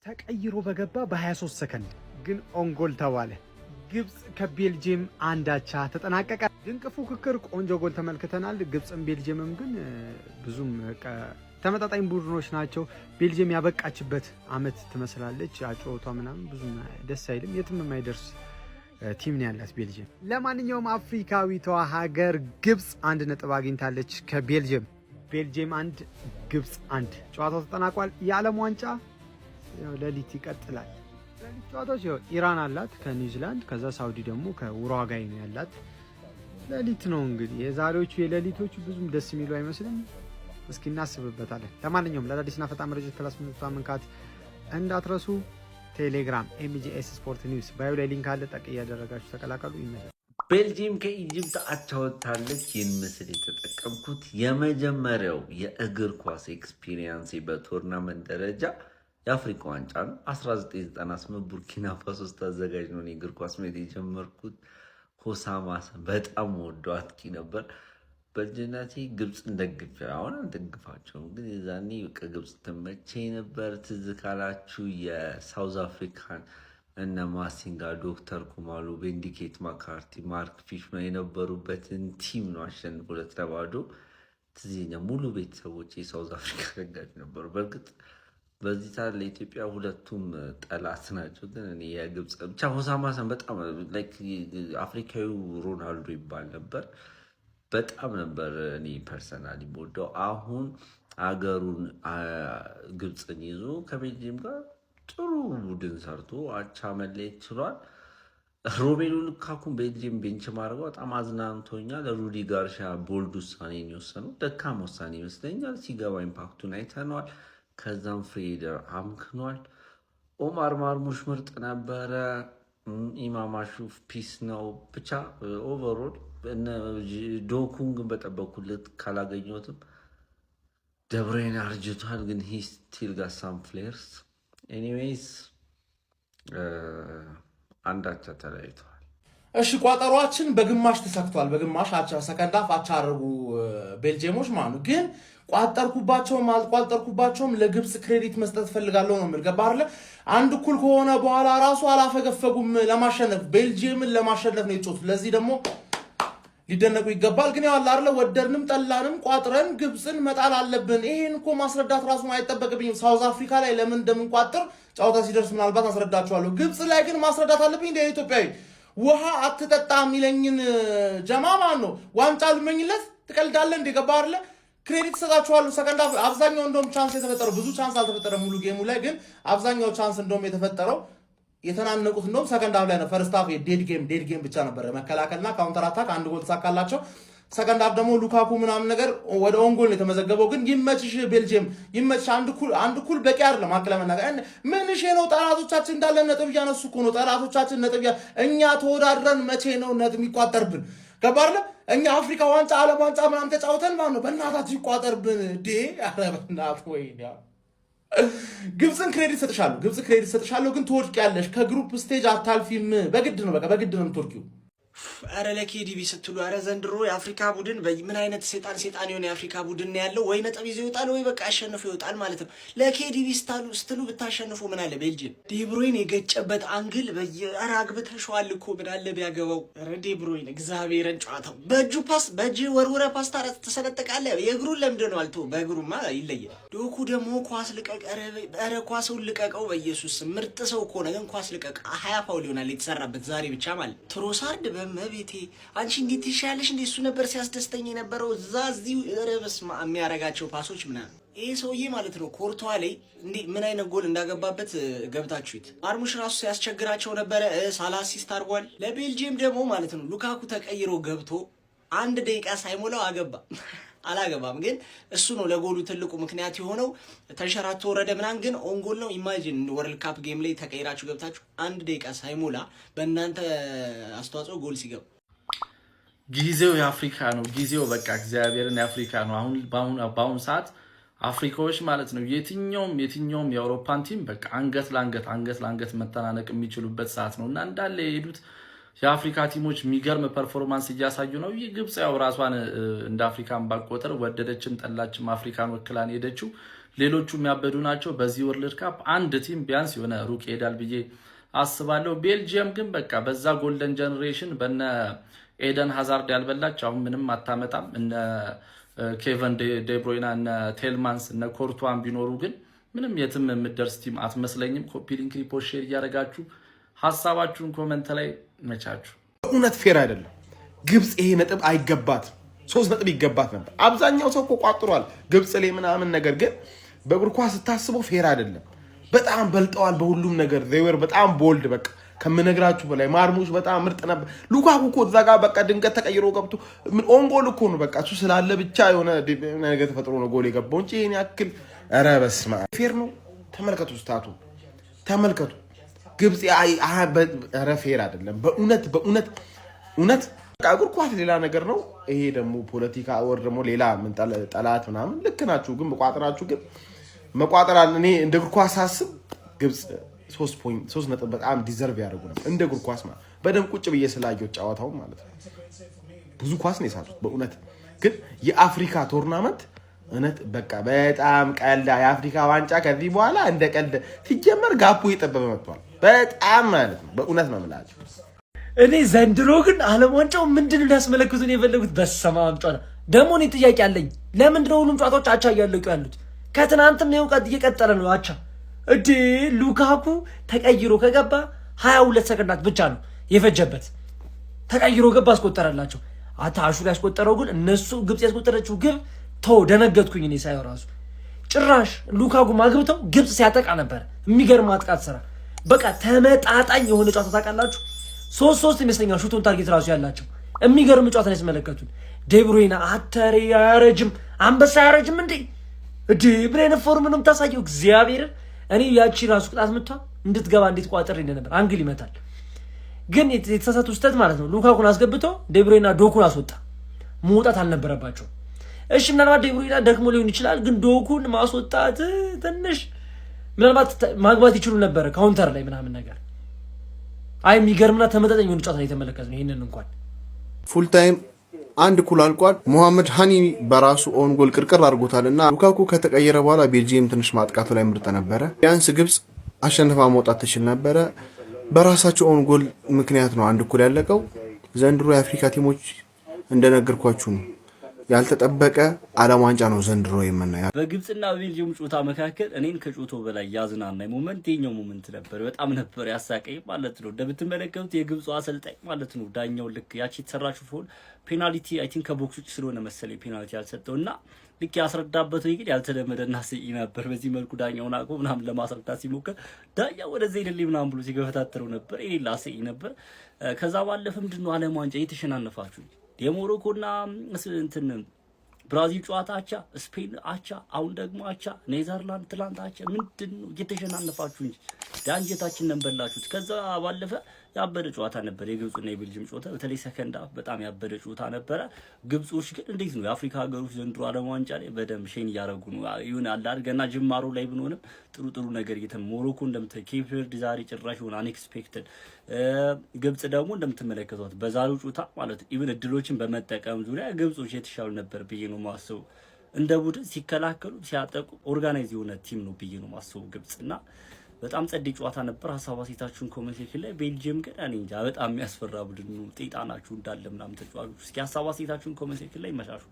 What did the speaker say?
ተቀይሮ በገባ በ23 ሰከንድ ግን ኦንጎል ተባለ። ግብጽ ከቤልጂየም አንዳቻ ተጠናቀቀ። ድንቅ ፉክክር፣ ቆንጆ ጎል ተመልክተናል። ግብጽም ቤልጂየምም ግን ብዙም ተመጣጣኝ ቡድኖች ናቸው። ቤልጂየም ያበቃችበት አመት ትመስላለች። አጫወቷ ምናምን ብዙም ደስ አይልም። የትም የማይደርስ ቲም ነው ያላት ቤልጂየም። ለማንኛውም አፍሪካዊቷ ሀገር ግብጽ 1 ነጥብ አግኝታለች ከቤልጂየም። ቤልጂየም 1 ግብጽ 1። ጨዋታው ተጠናቋል። የዓለም ዋንጫ ሌሊት ይቀጥላል። ሌሊት ጨዋታዎች ኢራን አላት ከኒውዚላንድ፣ ከዛ ሳውዲ ደግሞ ከኡሩጓይ ነው ያላት። ሌሊት ነው እንግዲህ የዛሬዎቹ የሌሊቶቹ ብዙም ደስ የሚሉ አይመስልም። እስኪ እናስብበታለን። ለማንኛውም ለአዳዲስና ፈጣን መረጃዎች ፕላስ ምንጣ መንካት እንዳትረሱ። ቴሌግራም ኤምጂኤስ ስፖርት ኒውስ ባዮ ላይ ሊንክ አለ። ጠቅ እያደረጋችሁ ተቀላቀሉ። ይመጣል። ቤልጂየም ከኢጅፕት አቻ ወጥታለች። ይህን ምስል የተጠቀምኩት የመጀመሪያው የእግር ኳስ ኤክስፒሪየንስ በቱርናመንት ደረጃ የአፍሪካ ዋንጫ ነው። 1998 ቡርኪና ፋሶ አዘጋጅ ነው የእግር ኳስ ሜት የጀመርኩት። ሆሳማ በጣም ወደው አጥቂ ነበር። በልጅነቴ ግብፅን ደግፌ አሁን አልደግፋቸውም፣ ግን የዛኔ ግብፅ ትመቸኝ ነበር። ትዝ ካላችሁ የሳውዝ አፍሪካን እነ ማሲንጋ፣ ዶክተር ኩማሉ፣ ቤንዲኬት ማካርቲ፣ ማርክ ፊሽማን የነበሩበትን ቲም ነው አሸንፎ 2-0 ትዝ ይለኛል። ሙሉ ቤተሰቦች የሳውዝ አፍሪካ ደጋፊ ነበሩ። በእርግጥ በዚህ ሰዓት ለኢትዮጵያ ሁለቱም ጠላት ናቸው፣ ግን እኔ የግብፅ ብቻ ሆሳማ በጣም አፍሪካዊ ሮናልዶ ይባል ነበር። በጣም ነበር እኔ ፐርሰናሊ የምወደው። አሁን አገሩን ግብፅን ይዞ ከቤልጂየም ጋር ጥሩ ቡድን ሰርቶ አቻ መለየት ችሏል። ሮሜሉ ሉካኩን ቤልጂየም ቤንች ማድረገው በጣም አዝናንቶኛል። ሩዲ ጋርሻ ቦልድ ውሳኔ የወሰነው ደካማ ውሳኔ ይመስለኛል። ሲገባ ኢምፓክቱን አይተነዋል። ከዛም ፍሬደር አምክኗል። ኦማር ማርሙሽ ምርጥ ነበረ። ኢማም አሹፍ ፒስ ነው። ብቻ ኦቨሮል ዶኩን ግን በጠበኩለት ካላገኘትም ደብሬን አርጅቷል፣ ግን ሂ ስቲል ጋት ሳም ፍሌርስ። ኤኒዌይስ አንዳቻ ተለያይተዋል። እሺ ቋጠሯችን በግማሽ ተሰክቷል። በግማሽ አቻ ሰከንድ ሃፍ አቻ አደረጉ ቤልጂየሞች ማለት ነው። ግን ቋጠርኩባቸውም አልቋጠርኩባቸውም ለግብፅ ክሬዲት መስጠት ፈልጋለሁ ነው የምል። ገባህ አይደለ? አንድ እኩል ከሆነ በኋላ ራሱ አላፈገፈጉም። ለማሸነፍ ቤልጂየምን ለማሸነፍ ነው የጮቱት። ለዚህ ደግሞ ሊደነቁ ይገባል። ግን ያው አይደለ ወደድንም ጠላንም ቋጥረን ግብፅን መጣል አለብን። ይሄን እኮ ማስረዳት ራሱ አይጠበቅብኝም። ሳውዝ አፍሪካ ላይ ለምን እንደምንቋጥር ጨዋታ ሲደርስ ምናልባት አስረዳችኋለሁ። ግብፅ ላይ ግን ማስረዳት አለብኝ። እንደ ኢትዮጵያዊ ውሃ አትጠጣ የሚለኝን ጀማ ማን ነው ዋንጫ ልመኝለት ትቀልዳለህ እንደ ገባህ አይደለ? ክሬዲት ሰጣችኋለሁ። ሰከንድ ሃፍ አብዛኛው እንደውም ቻንስ የተፈጠረው ብዙ ቻንስ አልተፈጠረም ሙሉ ጌሙ ላይ፣ ግን አብዛኛው ቻንስ እንደውም የተፈጠረው የተናነቁት እንደውም ሰከንድ ሃፍ ላይ ነው። ፈርስት ሃፍ ዴድ ጌም ብቻ ነበር፣ መከላከልና ካውንተር አታክ አንድ ጎል ተሳካላቸው። ሰከንድ ሃፍ ደግሞ ሉካኩ ምናምን ነገር ወደ ኦንጎል ነው የተመዘገበው። ግን ይመችሽ ቤልጂየም ይመችሽ። አንድ ኩል በቂ አይደለም። አክለመናገር ምን እሺ ነው። ጠላቶቻችን እንዳለ ነጥብ እያነሱ እኮ ነው። ጠላቶቻችን ነጥብ እኛ ተወዳድረን መቼ ነው ነጥብ የሚቋጠርብን? ገባርለ እኛ አፍሪካ ዋንጫ ዓለም ዋንጫ ምናምን ተጫውተን ማለት ነው። በእናታችሁ ይቋጠርብን ዴ አረ በእናት ወይ ግብፅን ክሬዲት ሰጥሻለሁ። ግን ትወድቂያለሽ። ከግሩፕ ስቴጅ አታልፊም። በግድ ነው፣ በቃ በግድ ነው የምትወድቂው። አረ ለኬዲቢ ስትሉ አረ ዘንድሮ የአፍሪካ ቡድን ምን አይነት ሴጣን የሆነ የአፍሪካ ቡድን ነው ያለው? ወይ ነጥብ ይዞ ይወጣል ወይ በቃ አሸንፎ ይወጣል ማለት ነው። ለኬዲቢ ስትሉ ብታሸንፉ ምን አለ? ቤልጂየም ዴብሮይን የገጨበት አንግል አረ አግብተሽዋል እኮ ምን አለ ቢያገባው። አረ ዴብሮይን እግዚአብሔርን ጨዋታው በእጅ ወርውረ ፓስታ ተሰነጠቃለህ። የእግሩን ለምንድን ነው አልተው? በእግሩማ ይለያል። ዶኩ ደግሞ ኳስ ልቀቅ። አረ ኳስውን ልቀቀው በኢየሱስ ምርጥ ሰው እኮ ነው። ግን ኳስ ልቀቅ። 20 ፋውል ይሆናል የተሰራበት ዛሬ ብቻ ማለት ትሮሳርድ መቤቴ አንቺ እንዴት ይሻለሽ? እንዴ እሱ ነበር ሲያስደስተኝ የነበረው እዚህ ረበስ የሚያረጋቸው ፓሶች ምናምን። ይሄ ሰውዬ ማለት ነው ኮርቷ ላይ እንዴ ምን አይነት ጎል እንዳገባበት ገብታችሁት። አርሙሽ ራሱ ሲያስቸግራቸው ነበረ። ሳላ አሲስት አድርጓል። ለቤልጂየም ደግሞ ማለት ነው ሉካኩ ተቀይሮ ገብቶ 1 ደቂቃ ሳይሞላው አገባ። አላገባም ግን እሱ ነው ለጎሉ ትልቁ ምክንያት የሆነው። ተንሸራቶ ወረደ ምናምን፣ ግን ኦንጎል ነው። ኢማጂን ወርልድ ካፕ ጌም ላይ ተቀይራችሁ ገብታችሁ 1 ደቂቃ ሳይሞላ በእናንተ አስተዋጽኦ ጎል ሲገባ። ጊዜው የአፍሪካ ነው። ጊዜው በቃ እግዚአብሔርን የአፍሪካ ነው። በአሁኑ ሰዓት አፍሪካዎች ማለት ነው የትኛውም የአውሮፓን ቲም በቃ አንገት ለአንገት መተናነቅ የሚችሉበት ሰዓት ነው እና እንዳለ የሄዱት የአፍሪካ ቲሞች የሚገርም ፐርፎርማንስ እያሳዩ ነው። ግብጽ ያው ራሷን እንደ አፍሪካን ባቆጠር ወደደችም ጠላችም አፍሪካን ወክላን ሄደችው። ሌሎቹም ያበዱ ናቸው። በዚህ ወርልድ ካፕ አንድ ቲም ቢያንስ የሆነ ሩቅ ይሄዳል ብዬ አስባለሁ። ቤልጂየም ግን በቃ በዛ ጎልደን ጀነሬሽን በነ ኤደን ሃዛርድ ያልበላች አሁን ምንም አታመጣም። እነ ኬቨን ዴብሮይና እነ ቴልማንስ እነ ኮርቷን ቢኖሩ ግን ምንም የትም የምትደርስ ቲም አትመስለኝም። ኮፒ ሊንክ ሪፖርት ሼር እያደረጋችሁ ሀሳባችሁን ኮመንት ላይ መቻችሁ። እውነት ፌር አይደለም። ግብጽ ይሄ ነጥብ አይገባትም። 3 ነጥብ ይገባት ነበር። አብዛኛው ሰው እኮ ቋጥሯል ግብጽ ላይ ምናምን፣ ነገር ግን በእግር ኳስ ስታስበው ፌር አይደለም። በጣም በልጠዋል በሁሉም ነገር። ዘይወር በጣም ቦልድ በቃ ከምነግራችሁ በላይ ማርሙሽ በጣም ምርጥ ነበር። ሉካኩ እኮ እዛ ጋር በቃ ድንገት ተቀይሮ ገብቶ ምን ኦንጎል እኮ ነው በቃ እሱ ስላለ ብቻ የሆነ ነገር ተፈጥሮ ነው ጎል የገባው እንጂ ይሄን ያክል ኧረ በስመ አብ ፌር ነው። ተመልከቱ፣ ስታቱ ተመልከቱ። ግብጽ ኧረ ፌር አይደለም በእውነት በቃ እግር ኳስ ሌላ ነገር ነው። ይሄ ደግሞ ፖለቲካ ወር ደግሞ ሌላ ምን ጠላት ምናምን ልክ ናችሁ፣ ግን መቋጠራችሁ ግን መቋጠራል። እኔ እንደ እግር ኳስ ሳስብ ግብጽ 3 ነጥብ በጣም ዲዘርቭ ያደርጉ ነው እንደ እግር ኳስ ማለት በደንብ ቁጭ ብዬ ስላየው ጨዋታው ማለት ነው። ብዙ ኳስ ነው የሳቱት በእውነት። ግን የአፍሪካ ቶርናመንት እውነት በቃ በጣም ቀልዳ። የአፍሪካ ዋንጫ ከዚህ በኋላ እንደ ቀልድ ሲጀመር ጋፑ እየጠበበ መጥቷል በጣም ማለት ነው። በእውነት ነው የምላችሁ። እኔ ዘንድሮ ግን ዓለም ዋንጫው ምንድን ነው ያስመለክቱን የፈለጉት? በሰማም ጫና ደግሞ እኔ ጥያቄ አለኝ። ለምንድን ነው ሁሉም ጨዋታዎች አቻ እያለቁ ያሉት? ከትናንትም ነው እየቀጠለ ነው አቻ። እዴ ሉካኩ ተቀይሮ ከገባ 22 ሰከንዳት ብቻ ነው የፈጀበት። ተቀይሮ ገባ አስቆጠረላቸው። አታሹ ያስቆጠረው ግን እነሱ ግብጽ ያስቆጠረችው ግብ ደነገጥኩኝ እኔ ሳይው ራሱ። ጭራሽ ሉካኩ ማግብተው ግብጽ ሲያጠቃ ነበር። የሚገርም ማጥቃት ስራ በቃ ተመጣጣኝ የሆነ ጨዋታ ታውቃላችሁ። 3 ይመስለኛል ሹቶን ታርጌት ራሱ ያላቸው የሚገርም ጨዋታ ነው ያስመለከቱን። ዴብሮይና አተሪ ያረጅም አንበሳ ያረጅም እንዴ ብሬን ፎርም ነው የምታሳየው። እግዚአብሔርን እኔ ያቺ ራሱ ቅጣት ምቷ እንድትገባ እንዴት ቋጥር ነበር። አንግል ይመታል ግን የተሳሳቱ ስህተት ማለት ነው። ሉካኩን አስገብቶ ዴብሮይና ዶኩን አስወጣ። መውጣት አልነበረባቸው። እሺ ምናልባት ዴብሮይና ደክሞ ሊሆን ይችላል፣ ግን ዶኩን ማስወጣት ትንሽ ምናልባት ማግባት ይችሉ ነበር ካውንተር ላይ ምናምን ነገር። አይ የሚገርምና ተመጣጣኝ የሆነ ጨዋታ የተመለከትነው ይሄንን እንኳን ፉል ታይም አንድ ኩል አልቋል። ሙሐመድ ሃኒ በራሱ ኦን ጎል ቅርቅር አድርጎታልና ሉካኩ ከተቀየረ በኋላ ቤልጂየም ትንሽ ማጥቃቱ ላይ ምርጥ ነበረ። ቢያንስ ግብጽ አሸንፋ መውጣት ትችል ነበረ። በራሳቸው ኦን ጎል ምክንያት ነው አንድ ኩል ያለቀው። ዘንድሮ የአፍሪካ ቲሞች እንደነገርኳችሁ ነው ያልተጠበቀ ዓለም ዋንጫ ነው ዘንድሮ የምናየው። በግብጽና በቤልጂየም ጨዋታ መካከል እኔን ከጨዋታው በላይ ያዝናናኝ ሞመንት የኛው ሞመንት ነበር። በጣም ነበር ያሳቀኝ ማለት ነው። እንደምትመለከቱት የግብጽ አሰልጣኝ ማለት ነው ዳኛው ልክ ያቺ የተሰራችው ፎል ፔናልቲ አይ ቲንክ ከቦክስ ውጭ ስለሆነ መሰለኝ ፔናልቲ ያልሰጠውና ልክ ያስረዳበት ወይ ግን ያልተለመደና ስይ ነበር። በዚህ መልኩ ዳኛውን አቆ ምናምን ለማስረዳት ሲሞክር ዳኛው ወደዚህ ይልል ምናምን ብሎ ሲገፈታተረው ነበር። ይሄ ላስይ ነበር። ከዛ ባለፈ ምንድነው ዓለም ዋንጫ እየተሸናነፋችሁ የሞሮኮና እንትን ብራዚል ጨዋታ አቻ፣ ስፔን አቻ፣ አሁን ደግሞ አቻ፣ ኔዘርላንድ ትላንት አቻ። ምንድነው እየተሸናነፋችሁ እንጂ ዳንጀታችን ነንበላችሁት። ከዛ ባለፈ ያበደ ጨዋታ ነበር የግብጽና የቤልጂየም ጨዋታ። በተለይ ሰከንድ አፍ በጣም ያበደ ጨዋታ ነበረ። ግብጾች ግን እንዴት ነው የአፍሪካ ሀገሮች ዘንድሮ ዓለም ዋንጫ ላይ በደንብ ሼን እያደረጉ ነው። ይሁን አላር ገና ጅማሮ ላይ ብንሆንም ጥሩ ነገር ሞሮኮ ኬፕ ቨርዲ ዛሬ ጭራሽ ሆነ አንኤክስፔክትድ። ግብጽ ደግሞ እንደምትመለከቷት በዛሬው ጨዋታ ማለት ኢቭን እድሎችን በመጠቀም ዙሪያ ግብጾች የተሻሉ ነበር ብዬ ነው ማስበው። እንደ ቡድን ሲከላከሉ ሲያጠቁ ኦርጋናይዝ የሆነ ቲም ነው ብዬ ነው ማስበው ግብጽና በጣም ጸዴ ጨዋታ ነበር። ሀሳብ አስተያየታችሁን ኮሜንት ሴክሽን ላይ። ቤልጂየም ግን እኔ እንጃ በጣም የሚያስፈራ ቡድን ነው። ጤጣናችሁ እንዳለ ምናምን ተጫዋቾች። እስኪ ሀሳብ አስተያየታችሁን ኮሜንት ሴክሽን ላይ መሻሹ